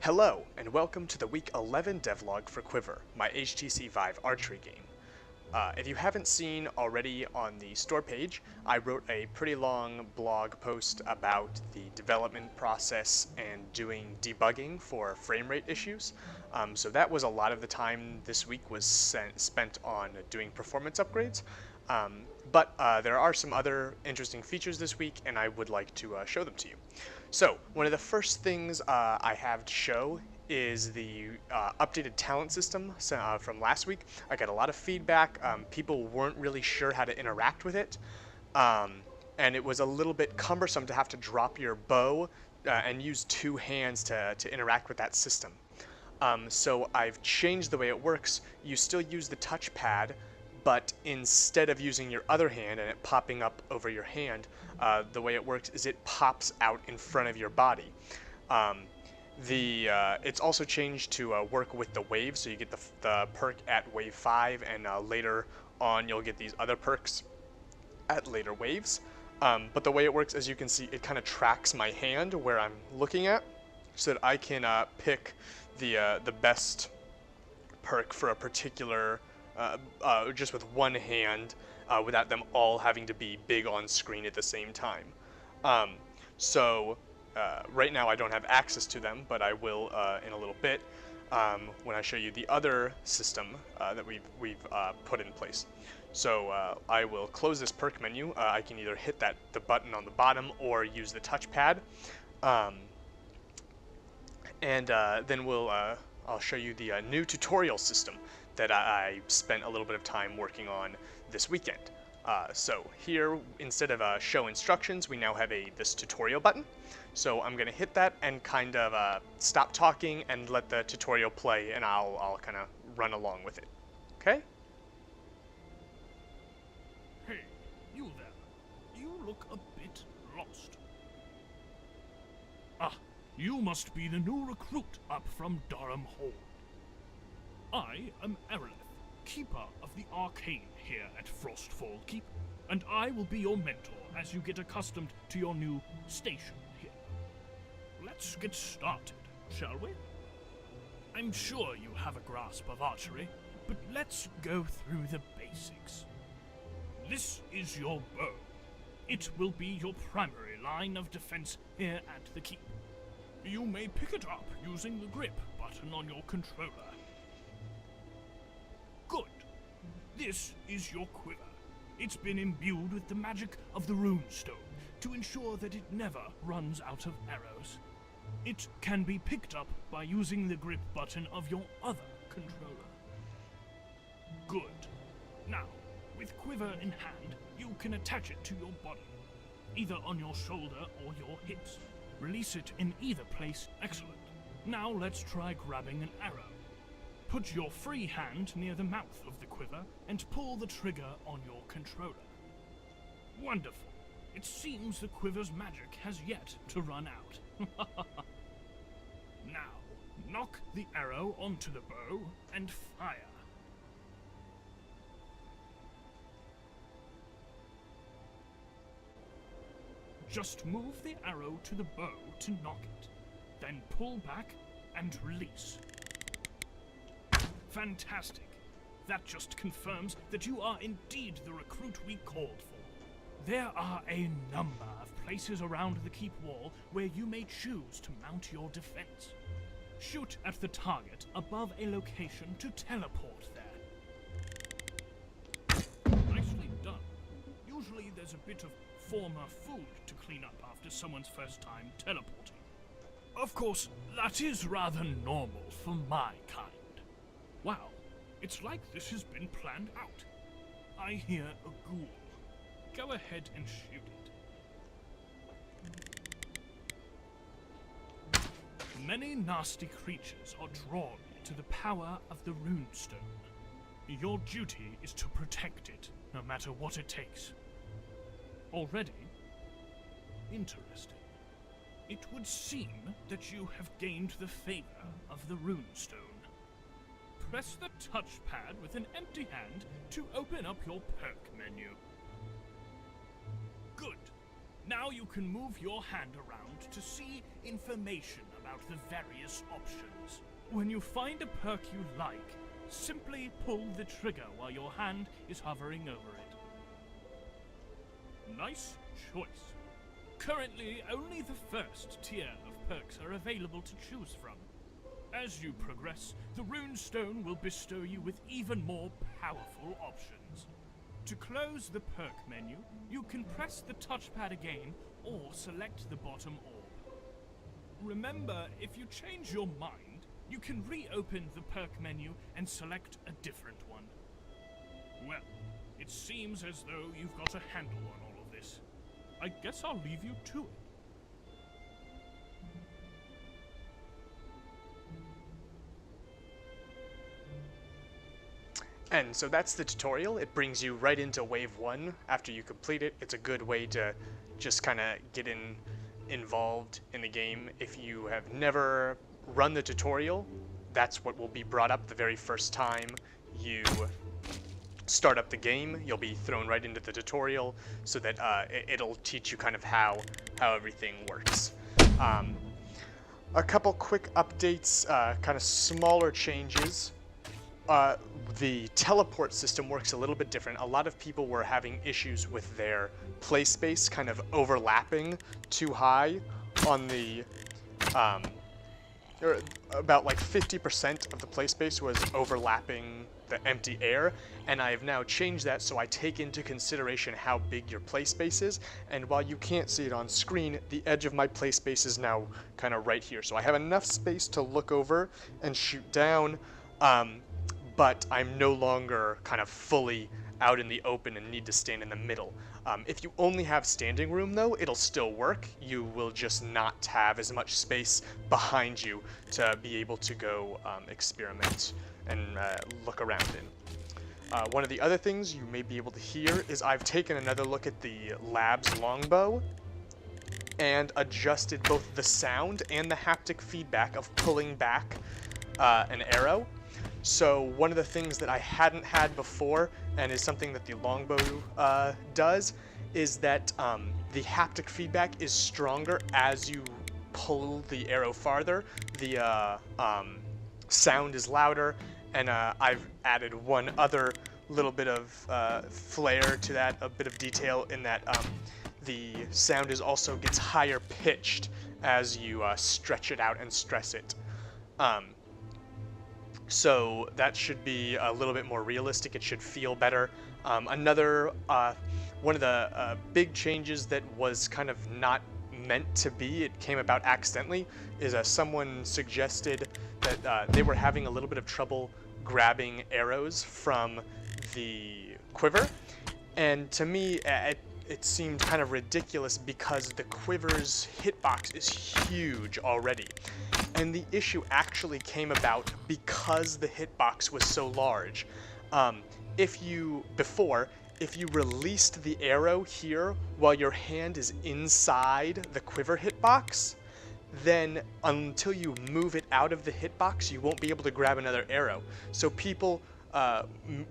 Hello, and welcome to the Week 11 devlog for QuiVr, my HTC Vive archery game. If you haven't seen already on the store page, I wrote a pretty long blog post about the development process and doing debugging for frame rate issues. So that was a lot of the time this week was spent on doing performance upgrades. But there are some other interesting features this week, and I would like to show them to you. So, one of the first things I have to show is the updated talent system from last week. I got a lot of feedback. People weren't really sure how to interact with it, and it was a little bit cumbersome to have to drop your bow and use two hands to interact with that system. So I've changed the way it works. You still use the touchpad, but instead of using your other hand and it popping up over your hand, the way it works is it pops out in front of your body. It's also changed to work with the waves, so you get the perk at wave 5, and later on you'll get these other perks at later waves. But the way it works, as you can see, it kind of tracks my hand where I'm looking at, so that I can pick the best perk for a particular just with one hand, without them all having to be big on screen at the same time. Right now I don't have access to them, but I will in a little bit when I show you the other system that we've put in place. So I will close this perk menu. I can either hit the button on the bottom or use the touchpad, and then I'll show you the new tutorial system that I spent a little bit of time working on this weekend. So here, instead of show instructions, we now have this tutorial button. So I'm going to hit that and kind of stop talking and let the tutorial play, and I'll kind of run along with it. Okay? Hey, you there. You look a bit lost. Ah, you must be the new recruit up from Durham Hall. I am Aerolith, keeper of the arcane here at Frostfall Keep, and I will be your mentor as you get accustomed to your new station here. Let's get started, shall we? I'm sure you have a grasp of archery, but let's go through the basics. This is your bow. It will be your primary line of defense here at the keep. You may pick it up using the grip button on your controller. Good. This is your quiver. It's been imbued with the magic of the runestone to ensure that it never runs out of arrows. It can be picked up by using the grip button of your other controller. Good. Now, with quiver in hand, you can attach it to your body, either on your shoulder or your hips. Release it in either place. Excellent. Now let's try grabbing an arrow. Put your free hand near the mouth of the quiver and pull the trigger on your controller. Wonderful. It seems the quiver's magic has yet to run out. Now, knock the arrow onto the bow and fire. Just move the arrow to the bow to knock it, then pull back and release. Fantastic. That just confirms that you are indeed the recruit we called for. There are a number of places around the keep wall where you may choose to mount your defense. Shoot at the target above a location to teleport there. Nicely done. Usually there's a bit of former food to clean up after someone's first time teleporting. Of course, that is rather normal for my kind. Wow, it's like this has been planned out. I hear a ghoul. Go ahead and shoot it. Many nasty creatures are drawn to the power of the runestone. Your duty is to protect it, no matter what it takes. Already? Interesting. It would seem that you have gained the favor of the runestone. Press the touchpad with an empty hand to open up your perk menu. Good. Now you can move your hand around to see information about the various options. When you find a perk you like, simply pull the trigger while your hand is hovering over it. Nice choice. Currently, only the first tier of perks are available to choose from. As you progress, the runestone will bestow you with even more powerful options. To close the perk menu, you can press the touchpad again or select the bottom orb. Remember, if you change your mind, you can reopen the perk menu and select a different one. Well, it seems as though you've got a handle on all of this. I guess I'll leave you to it. And so that's the tutorial. It brings you right into wave 1 after you complete it. It's a good way to just kind of get involved in the game. If you have never run the tutorial, that's what will be brought up the very first time you start up the game. You'll be thrown right into the tutorial so that it'll teach you kind of how everything works. A couple quick updates, kind of smaller changes. The teleport system works a little bit different. A lot of people were having issues with their play space kind of overlapping too high on the, or about like 50% of the play space was overlapping the empty air, and I have now changed that so I take into consideration how big your play space is, and while you can't see it on screen, the edge of my play space is now kind of right here. So I have enough space to look over and shoot down, but I'm no longer kind of fully out in the open and need to stand in the middle. If you only have standing room though, it'll still work. You will just not have as much space behind you to be able to go experiment and look around in. One of the other things you may be able to hear is I've taken another look at the lab's longbow and adjusted both the sound and the haptic feedback of pulling back an arrow. So one of the things that I hadn't had before, and is something that the longbow does, is that the haptic feedback is stronger as you pull the arrow farther. The sound is louder, and I've added one other little bit of flair to that, a bit of detail in that the sound is also gets higher pitched as you stretch it out and stress it. So that should be a little bit more realistic. It should feel better. Another one of the big changes that was kind of not meant to be, it came about accidentally, is someone suggested that they were having a little bit of trouble grabbing arrows from the quiver, and to me it seemed kind of ridiculous because the quiver's hitbox is huge already. And the issue actually came about because the hitbox was so large. If you released the arrow here while your hand is inside the quiver hitbox, then until you move it out of the hitbox, you won't be able to grab another arrow. So people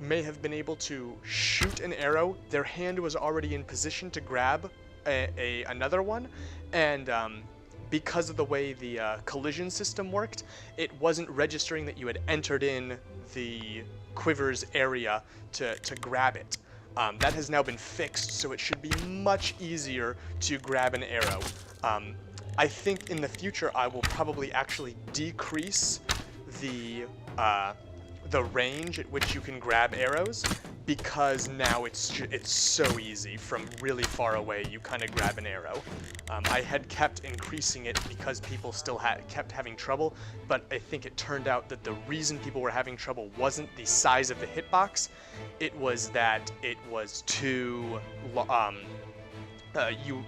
may have been able to shoot an arrow, their hand was already in position to grab another one, and because of the way the collision system worked, it wasn't registering that you had entered in the quiver's area to grab it. That has now been fixed, so it should be much easier to grab an arrow. I think in the future I will probably actually decrease the range at which you can grab arrows, because now it's so easy from really far away. You kind of grab an arrow. I had kept increasing it because people still kept having trouble, but I think it turned out that the reason people were having trouble wasn't the size of the hitbox. It was that it was too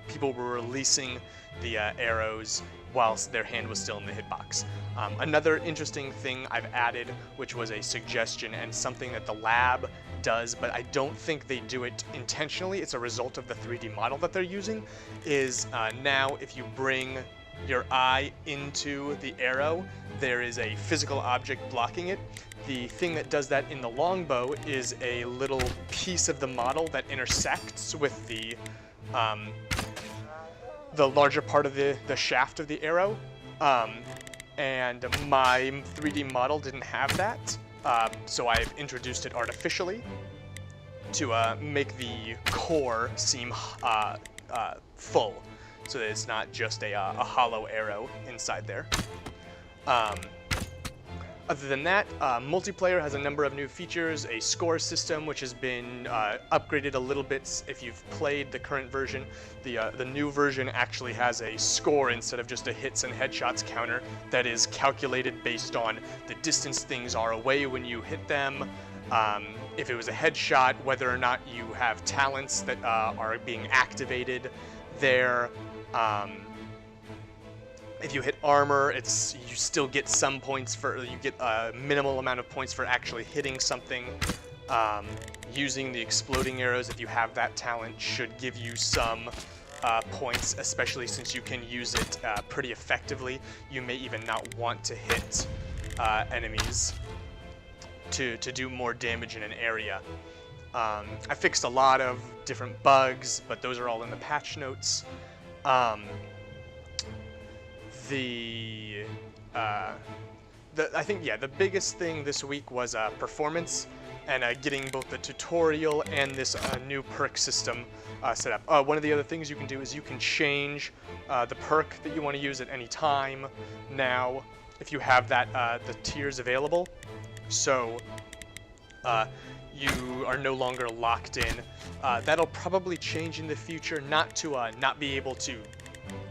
people were releasing the arrows whilst their hand was still in the hitbox. Another interesting thing I've added, which was a suggestion and something that the lab does, but I don't think they do it intentionally, it's a result of the 3D model that they're using, is now if you bring your eye into the arrow, there is a physical object blocking it. The thing that does that in the longbow is a little piece of the model that intersects with the larger part of the shaft of the arrow. And my 3D model didn't have that, so I've introduced it artificially to make the core seem full, so that it's not just a hollow arrow inside there. Other than that, multiplayer has a number of new features, a score system which has been upgraded a little bit if you've played the current version. The new version actually has a score instead of just a hits and headshots counter that is calculated based on the distance things are away when you hit them, if it was a headshot, whether or not you have talents that are being activated there. If you hit armor, you still get some points you get a minimal amount of points for actually hitting something. Using the exploding arrows, if you have that talent, should give you some points, especially since you can use it pretty effectively. You may even not want to hit enemies to do more damage in an area. I fixed a lot of different bugs, but those are all in the patch notes. I think the biggest thing this week was performance and getting both the tutorial and this new perk system set up. One of the other things you can do is you can change the perk that you want to use at any time now if you have that the tiers available. So you are no longer locked in. That'll probably change in the future, not to not be able to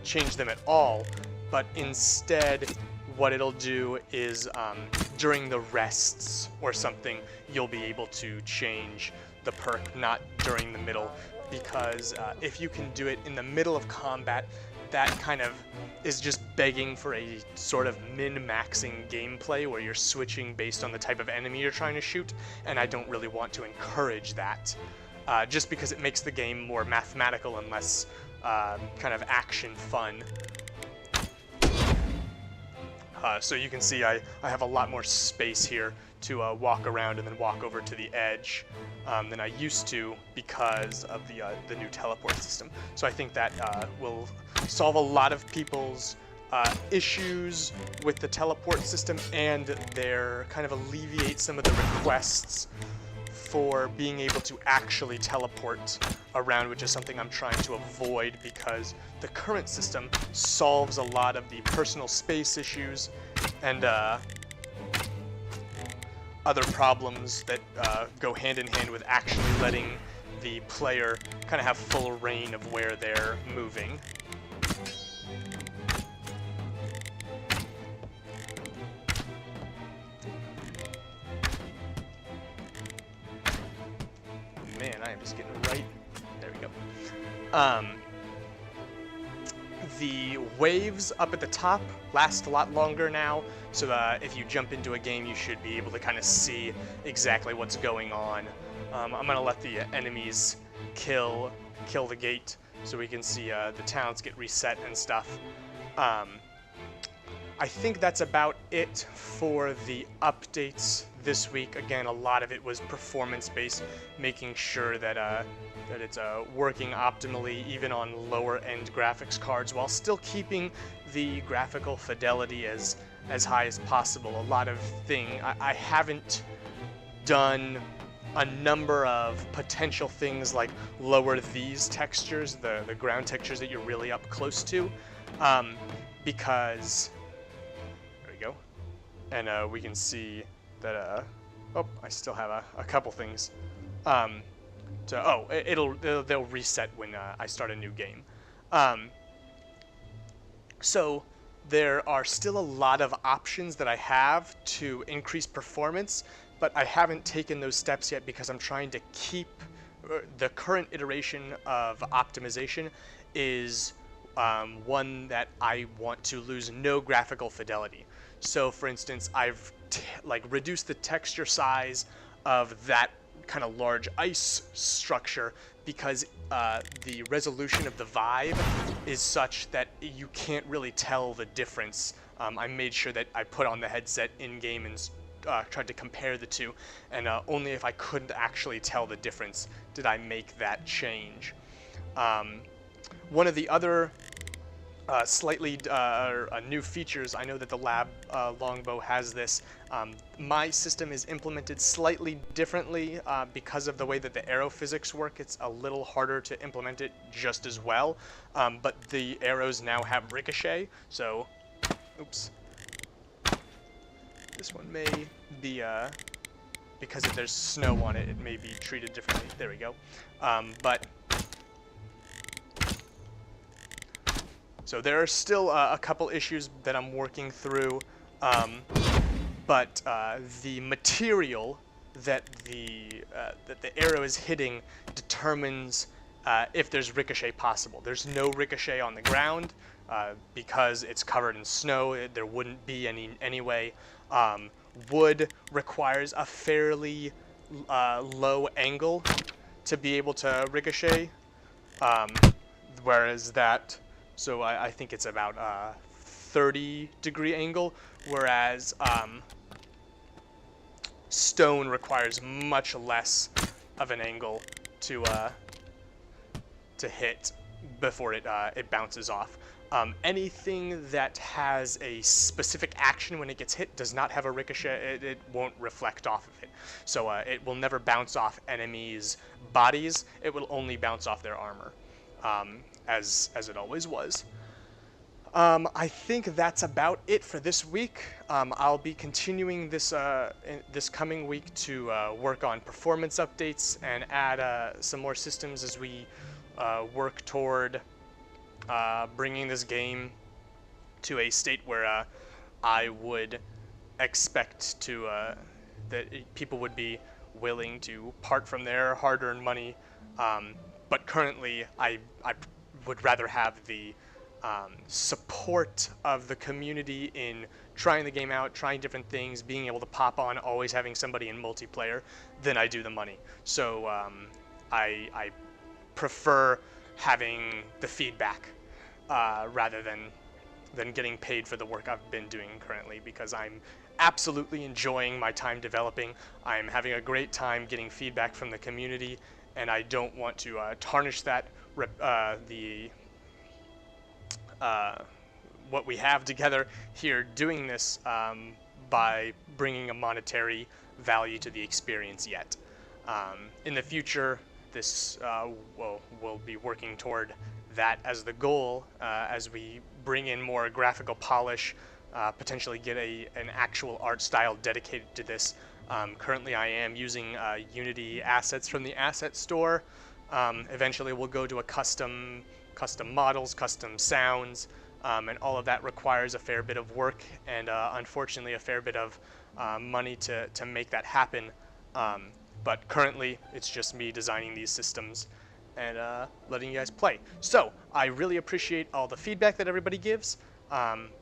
change them at all, but instead what it'll do is during the rests or something, you'll be able to change the perk, not during the middle, because if you can do it in the middle of combat, that kind of is just begging for a sort of min-maxing gameplay where you're switching based on the type of enemy you're trying to shoot, and I don't really want to encourage that, just because it makes the game more mathematical and less kind of action fun. So you can see I have a lot more space here to walk around and then walk over to the edge than I used to because of the new teleport system. So I think that will solve a lot of people's issues with the teleport system, and kind of alleviate some of the requests for being able to actually teleport around, which is something I'm trying to avoid because the current system solves a lot of the personal space issues and other problems that go hand in hand with actually letting the player kind of have full reign of where they're moving. Man, I am just getting right. There we go. The waves up at the top last a lot longer now, so if you jump into a game, you should be able to kind of see exactly what's going on. I'm gonna let the enemies kill the gate, so we can see the talents get reset and stuff. I think that's about it for the updates this week. Again, a lot of it was performance-based, making sure that that it's working optimally even on lower-end graphics cards, while still keeping the graphical fidelity as high as possible. A lot of I haven't done a number of potential things like lower these textures, the ground textures that you're really up close to, because there we go, and we can see that oh, I still have a couple things. They'll reset when I start a new game. So there are still a lot of options that I have to increase performance, but I haven't taken those steps yet because I'm trying to keep the current iteration of optimization is one that I want to lose no graphical fidelity. So for instance, I've reduced the texture size of that kind of large ice structure because the resolution of the Vive is such that you can't really tell the difference. I made sure that I put on the headset in-game and tried to compare the two, and only if I couldn't actually tell the difference did I make that change. One of the other slightly new features. I know that the lab longbow has this. My system is implemented slightly differently because of the way that the arrow physics work. It's a little harder to implement it just as well, but the arrows now have ricochet, so, oops. This one may be, because if there's snow on it, it may be treated differently. There we go. But so there are still a couple issues that I'm working through, but the material that the arrow is hitting determines if there's ricochet possible. There's no ricochet on the ground because it's covered in snow. There wouldn't be any anyway. Wood requires a fairly low angle to be able to ricochet, whereas that. So I think it's about a 30-degree angle, whereas stone requires much less of an angle to hit before it bounces off. Anything that has a specific action when it gets hit does not have a ricochet. It won't reflect off of it. So it will never bounce off enemies' bodies. It will only bounce off their armor. As it always was. I think that's about it for this week. I'll be continuing this this coming week to work on performance updates and add some more systems as we work toward bringing this game to a state where I would expect to that people would be willing to part from their hard-earned money. But currently, I would rather have the support of the community in trying the game out, trying different things, being able to pop on, always having somebody in multiplayer, than I do the money. So I prefer having the feedback rather than getting paid for the work I've been doing currently, because I'm absolutely enjoying my time developing. I'm having a great time getting feedback from the community, and I don't want to tarnish that what we have together here doing this by bringing a monetary value to the experience yet. In the future, this we'll be working toward that as the goal as we bring in more graphical polish, potentially get an actual art style dedicated to this. Currently I am using Unity assets from the asset store. Eventually we'll go to a custom models, custom sounds, and all of that requires a fair bit of work and unfortunately a fair bit of money to make that happen. But currently it's just me designing these systems and letting you guys play. So I really appreciate all the feedback that everybody gives.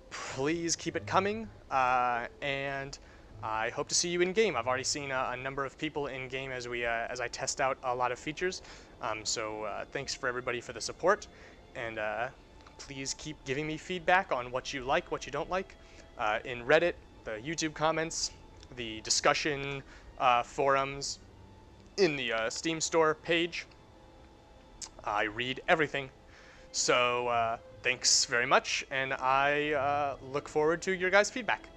Please keep it coming, and I hope to see you in game. I've already seen a number of people in game as I test out a lot of features. So thanks for everybody for the support, and please keep giving me feedback on what you like, what you don't like, in Reddit, the YouTube comments, the discussion forums, in the Steam store page. I read everything. So thanks very much, and I look forward to your guys' feedback.